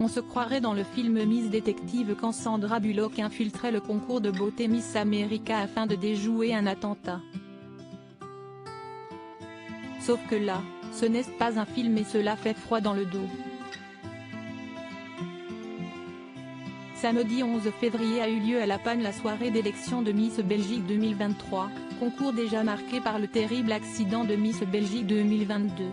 se croirait dans le film Miss Détective quand Sandra Bullock infiltrait le concours de beauté Miss America afin de déjouer un attentat. Sauf que là, ce n'est pas un film et cela fait froid dans le dos. Samedi 11 février a eu lieu à La Panne la soirée d'élection de Miss Belgique 2023, concours déjà marqué par le terrible accident de Miss Belgique 2022.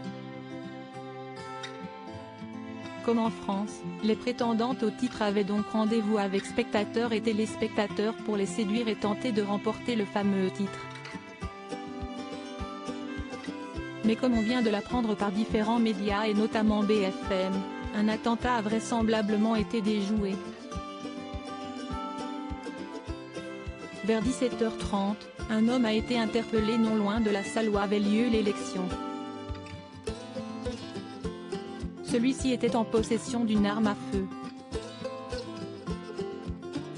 Comme en France, les prétendantes au titre avaient donc rendez-vous avec spectateurs et téléspectateurs pour les séduire et tenter de remporter le fameux titre. Mais comme on vient de l'apprendre par différents médias et notamment BFM, un attentat a vraisemblablement été déjoué. Vers 17h30, un homme a été interpellé non loin de la salle où avait lieu l'élection. Celui-ci était en possession d'une arme à feu.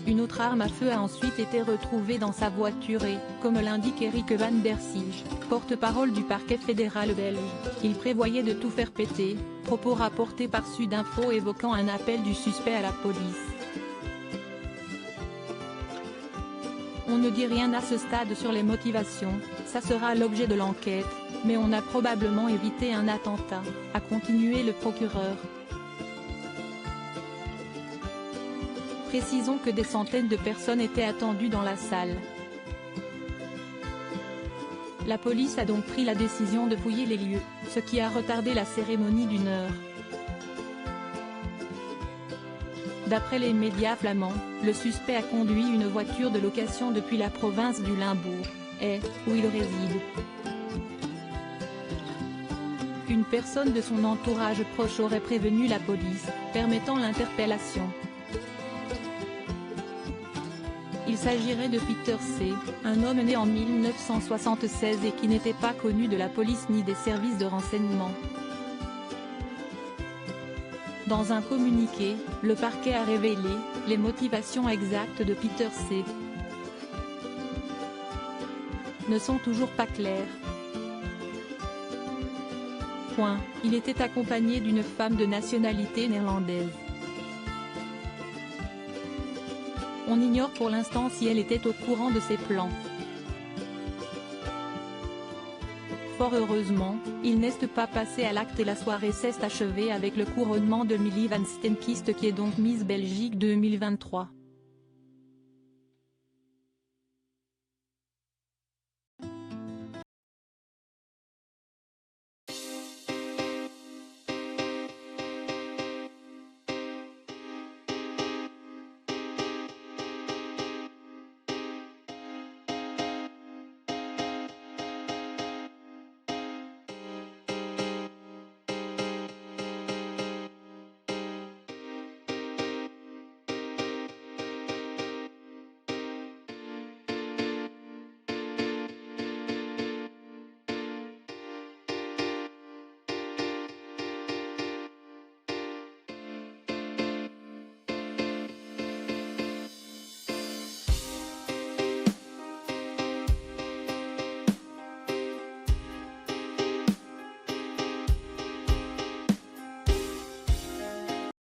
Une autre arme à feu a ensuite été retrouvée dans sa voiture et, comme l'indique Eric Van der Siege, porte-parole du parquet fédéral belge, il prévoyait de tout faire péter, propos rapportés par Sudinfo évoquant un appel du suspect à la police. On ne dit rien à ce stade sur les motivations, ça sera l'objet de l'enquête, mais on a probablement évité un attentat, a continué le procureur. Précisons que des centaines de personnes étaient attendues dans la salle. La police a donc pris la décision de fouiller les lieux, ce qui a retardé la cérémonie d'1 heure. D'après les médias flamands, le suspect a conduit une voiture de location depuis la province du Limbourg, où il réside. Une personne de son entourage proche aurait prévenu la police, permettant l'interpellation. Il s'agirait de Peter C., un homme né en 1976 et qui n'était pas connu de la police ni des services de renseignement. Dans un communiqué, le parquet a révélé les motivations exactes de Peter C. ne sont toujours pas claires. Il était accompagné d'une femme de nationalité néerlandaise. On ignore pour l'instant si elle était au courant de ses plans. Fort heureusement, il n'est pas passé à l'acte et la soirée s'est achevée avec le couronnement de Millie Van Steenkist qui est donc Miss Belgique 2023.